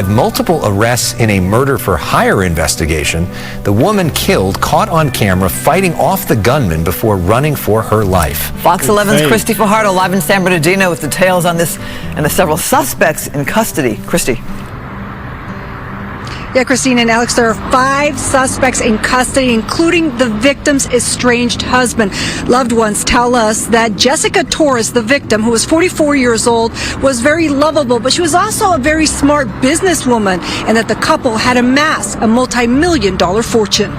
multiple arrests in a murder-for-hire investigation. The woman killed caught on camera fighting off the gunman before running for her life. Fox 11's Christy Fajardo live in San Bernardino with details on this and the several suspects in custody. Christy. Yeah, Christine and Alex, there are 5 suspects in custody, including the victim's estranged husband. Loved ones tell us that Jessica Torres, the victim, who was 44 years old, was very lovable, but she was also a very smart businesswoman, and that the couple had amassed a multi-million-dollar fortune.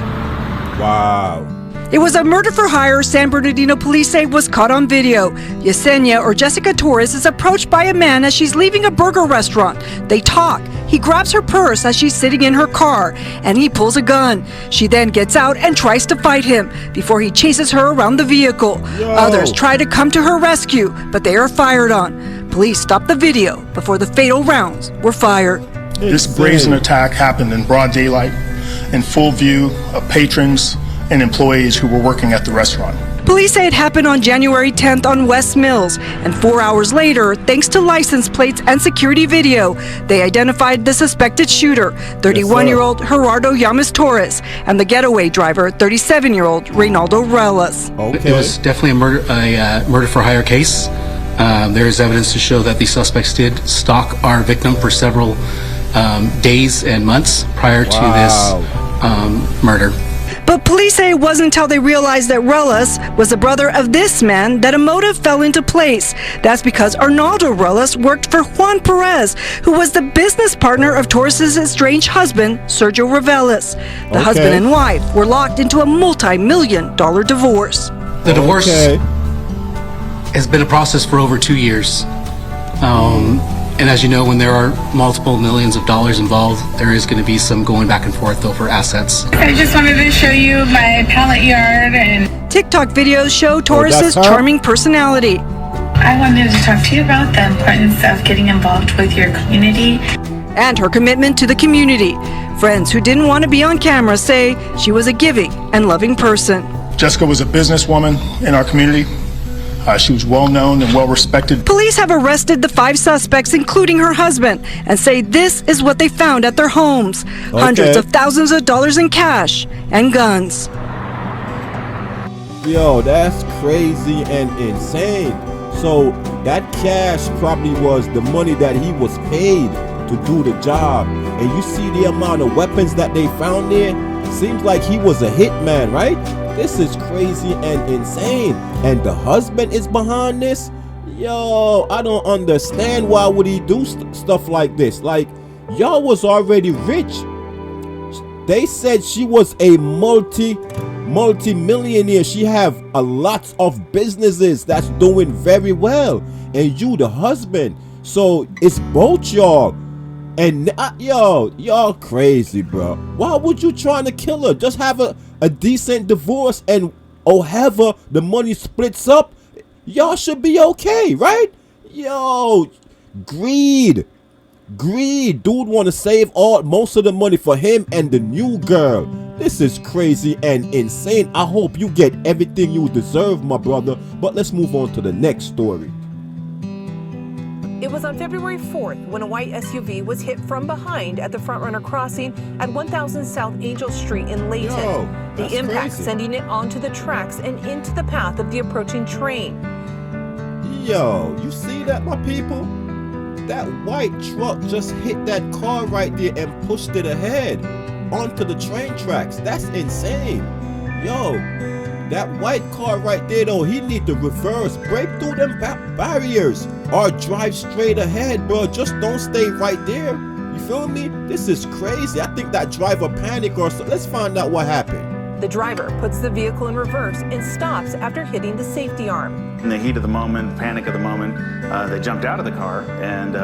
Wow. It was a murder-for-hire. San Bernardino police say was caught on video. Yesenia, or Jessica Torres, is approached by a man as she's leaving a burger restaurant. They talk. He grabs her purse as she's sitting in her car, and he pulls a gun. She then gets out and tries to fight him before he chases her around the vehicle. Others try to come to her rescue, but they are fired on. Police stopped the video before the fatal rounds were fired. This brazen attack happened in broad daylight, in full view of patrons and employees who were working at the restaurant. Police say it happened on January 10th on West Mills, and 4 hours later, thanks to license plates and security video, they identified the suspected shooter, 31-year-old Gerardo Llamas Torres, and the getaway driver, 37-year-old Reynaldo Relas. It was definitely a murder-for-hire case. There is evidence to show that the suspects did stalk our victim for several days and months prior to this murder. But police say it wasn't until they realized that Relas was the brother of this man that a motive fell into place. That's because Arnaldo Relas worked for Juan Perez, who was the business partner of Torres' estranged husband, Sergio Reveles. The husband and wife were locked into a multi-million-dollar divorce. The divorce has been a process for over 2 years. And as you know, when there are multiple millions of dollars involved, there is going to be some going back and forth over assets. I just wanted to show you my pallet yard and TikTok videos show Torres' charming personality. I wanted to talk to you about the importance of getting involved with your community. And her commitment to the community. Friends who didn't want to be on camera say she was a giving and loving person. Jessica was a businesswoman in our community. She was well known and well respected. Police have arrested the 5 suspects, including her husband, and say this is what they found at their homes. Hundreds of thousands of dollars in cash and guns. Yo, that's crazy and insane. So that cash probably was the money that he was paid to do the job. And you see the amount of weapons that they found there? Seems like he was a hitman, right? This is crazy and insane. And the husband is behind this? Yo, I don't understand why would he do stuff like this. Like, y'all was already rich. They said she was a multi-millionaire. She have a lot of businesses that's doing very well. And you the husband. So it's both y'all. And y'all crazy, bro. Why would you trying to kill her? Just have a decent divorce and however the money splits up, y'all should be okay, right? Yo, greed. Dude want to save most of the money for him and the new girl. This is crazy and insane. I hope you get everything you deserve, my brother. But let's move on to the next story. It was on February 4th when a white SUV was hit from behind at the Frontrunner crossing at 1000 South Angel Street in Layton. The impact sending it onto the tracks and into the path of the approaching train. Yo, you see that, my people? That white truck just hit that car right there and pushed it ahead onto the train tracks. That's insane. Yo, that white car right there, though, he need to reverse, break through them barriers, or drive straight ahead, bro. Just don't stay right there. You feel me? This is crazy. I think that driver panicked or so. Let's find out what happened. The driver puts the vehicle in reverse and stops after hitting the safety arm. In the heat of the moment, panic of the moment, they jumped out of the car, and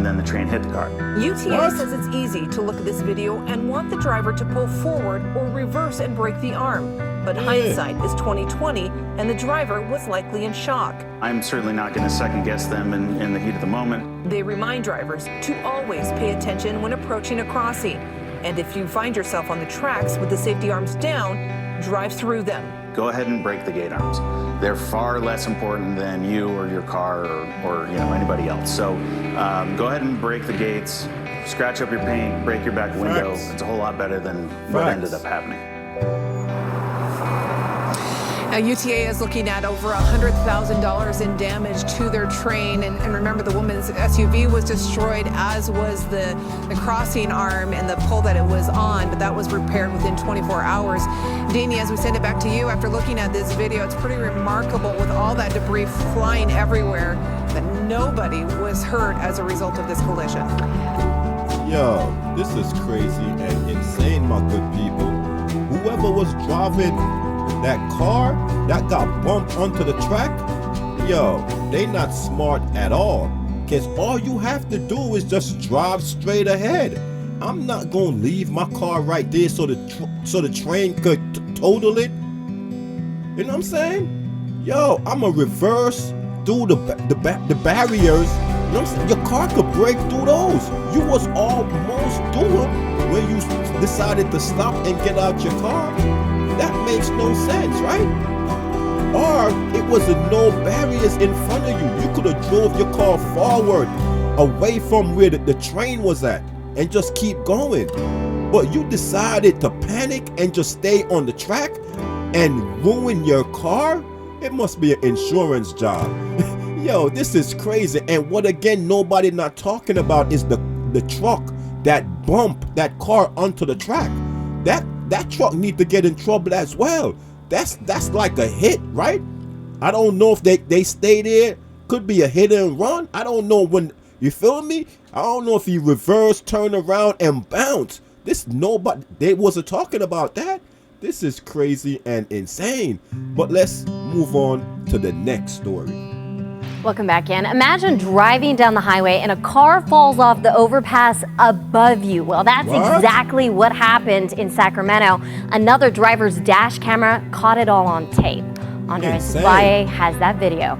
then the train hit the car. UTA says it's easy to look at this video and want the driver to pull forward or reverse and break the arm. But hindsight is 20/20, and the driver was likely in shock. I'm certainly not going to second guess them in the heat of the moment. They remind drivers to always pay attention when approaching a crossing. And if you find yourself on the tracks with the safety arms down, drive through them. Go ahead and break the gate arms. They're far less important than you or your car or anybody else. So go ahead and break the gates. scratch up your paint, break your back window. Facts. It's a whole lot better than what ended up happening. Now, UTA is looking at over $100,000 in damage to their train. And remember, the woman's SUV was destroyed, as was the crossing arm and the pole that it was on, but that was repaired within 24 hours. Danny, as we send it back to you, after looking at this video, it's pretty remarkable with all that debris flying everywhere that nobody was hurt as a result of this collision. Yo, this is crazy and insane, my good people. Whoever was driving that car that got bumped onto the track, yo, they not smart at all. Cause all you have to do is just drive straight ahead. I'm not gonna leave my car right there so the train could total it. You know what I'm saying? Yo, I'ma reverse through the barriers. You know what I'm saying? Your car could break through those. You was almost doing when you decided to stop and get out your car. That makes no sense, right? Or it was no barriers in front of you. You could have drove your car forward, away from where the train was at, and just keep going. But you decided to panic and just stay on the track and ruin your car? It must be an insurance job. Yo, this is crazy. And what again nobody not talking about is the truck that bumped that car onto the track. That truck need to get in trouble as well. That's like a hit, right? I don't know if they stay there. Could be a hit and run. I don't know when, you feel me? I don't know if he reverse, turn around and bounce. They wasn't talking about that. This is crazy and insane. But let's move on to the next story. Welcome back in. Imagine driving down the highway and a car falls off the overpass above you. Well, that's exactly what happened in Sacramento. Another driver's dash camera caught it all on tape. Andres Valle has that video.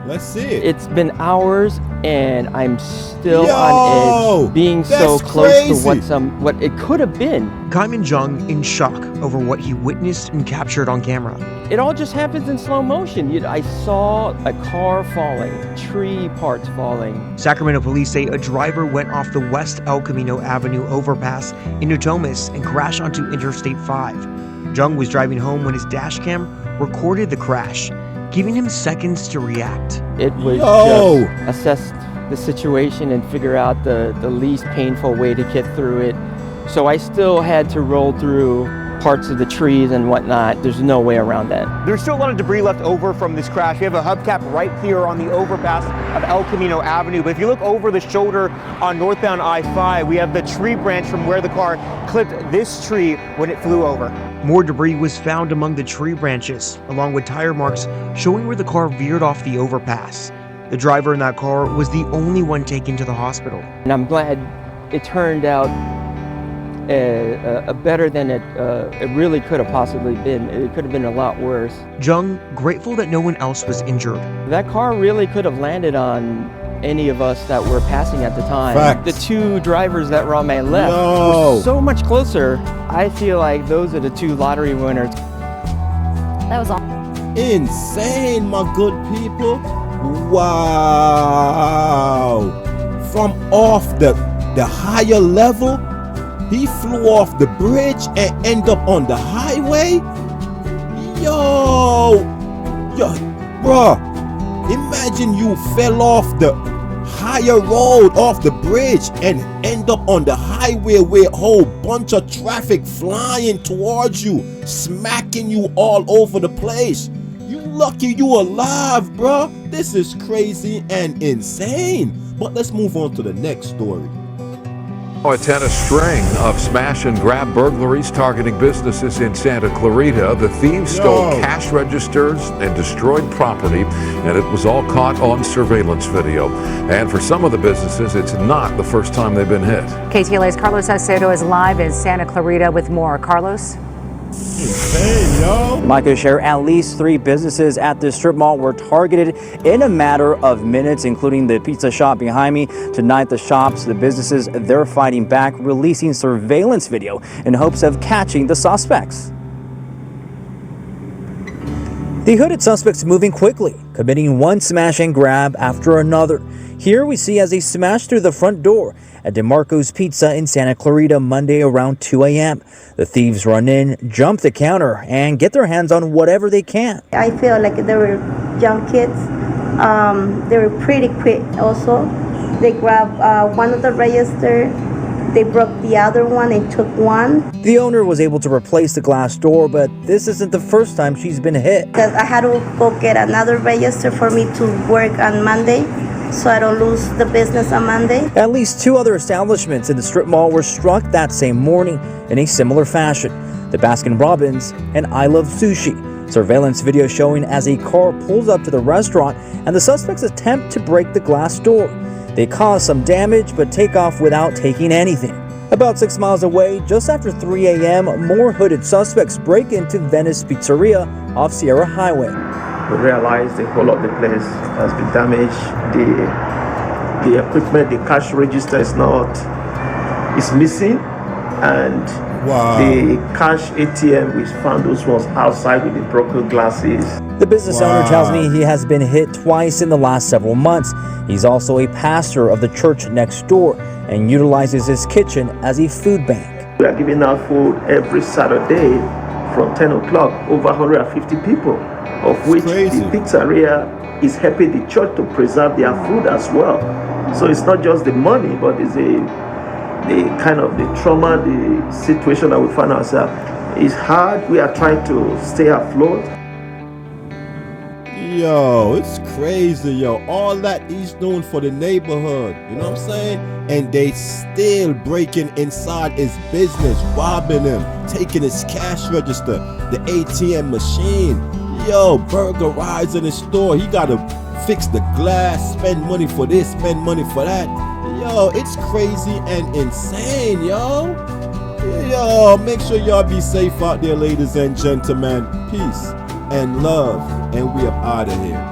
Let's see it. It's been hours and I'm still on edge, being so close to what it could have been. Kaiman Jung in shock over what he witnessed and captured on camera. It all just happens in slow motion. I saw a car falling, tree parts falling. Sacramento police say a driver went off the West El Camino Avenue overpass in Natomas and crashed onto Interstate 5. Jung was driving home when his dash cam recorded the crash, giving him seconds to react. It was just assess the situation and figure out the least painful way to get through it. So I still had to roll through parts of the trees and whatnot. There's no way around that. There's still a lot of debris left over from this crash. We have a hubcap right here on the overpass of El Camino Avenue. But if you look over the shoulder on northbound I-5, we have the tree branch from where the car clipped this tree when it flew over. More debris was found among the tree branches, along with tire marks showing where the car veered off the overpass. The driver in that car was the only one taken to the hospital. And I'm glad it turned out better than it really could have possibly been. It could have been a lot worse. Jung grateful that no one else was injured. That car really could have landed on any of us that were passing at the time. Facts. The two drivers that were on my left were so much closer. I feel like those are the two lottery winners. That was all. Insane, my good people. Wow. From off the higher level, he flew off the bridge and ended up on the highway. Yo, bruh, imagine you fell off the higher road, off the bridge, and end up on the highway with a whole bunch of traffic flying towards you, smacking you all over the place. You lucky you alive, bruh. This is crazy and insane. But let's move on to the next story. Attend a string of smash and grab burglaries targeting businesses in Santa Clarita. The thieves stole cash registers and destroyed property, and it was all caught on surveillance video. And for some of the businesses, it's not the first time they've been hit. KTLA's Carlos Acedo is live in Santa Clarita with more. Carlos? Insane, yo. Michael share at least 3 businesses at the strip mall were targeted in a matter of minutes, including the pizza shop behind me. Tonight, the shops, the businesses, they're fighting back, releasing surveillance video in hopes of catching the suspects. The hooded suspects moving quickly, committing one smash and grab after another. Here we see as they smash through the front door at DeMarco's Pizza in Santa Clarita Monday around 2 a.m. The thieves run in, jump the counter, and get their hands on whatever they can. I feel like they were young kids. They were pretty quick also. They grabbed one of the register. They broke the other one and took one. The owner was able to replace the glass door, but this isn't the first time she's been hit. Because I had to go get another register for me to work on Monday, so I don't lose the business on Monday. At least 2 other establishments in the strip mall were struck that same morning in a similar fashion. The Baskin Robbins and I Love Sushi. Surveillance video showing as a car pulls up to the restaurant and the suspects attempt to break the glass door. They cause some damage but take off without taking anything. About 6 miles away, just after 3 a.m., more hooded suspects break into Venice Pizzeria off Sierra Highway. We realized the whole of the place has been damaged. The equipment, the cash register is missing, and the cash ATM, we found those ones outside with the broken glasses. The business owner tells me he has been hit twice in the last several months. He's also a pastor of the church next door and utilizes his kitchen as a food bank. We are giving out food every Saturday from 10 o'clock, over 150 people, of which the pizzeria is helping the church to preserve their food as well. So it's not just the money, but it's the kind of the trauma, the situation that we find ourselves. It's hard. We are trying to stay afloat. Yo, it's crazy, yo. All that he's doing for the neighborhood, you know what I'm saying? And they still breaking inside his business, robbing him, taking his cash register, the ATM machine. Yo, burglarizing his store. He gotta fix the glass, spend money for this, spend money for that. Yo, it's crazy and insane, yo. Yo, make sure y'all be safe out there, ladies and gentlemen. Peace and love, and we are out of here.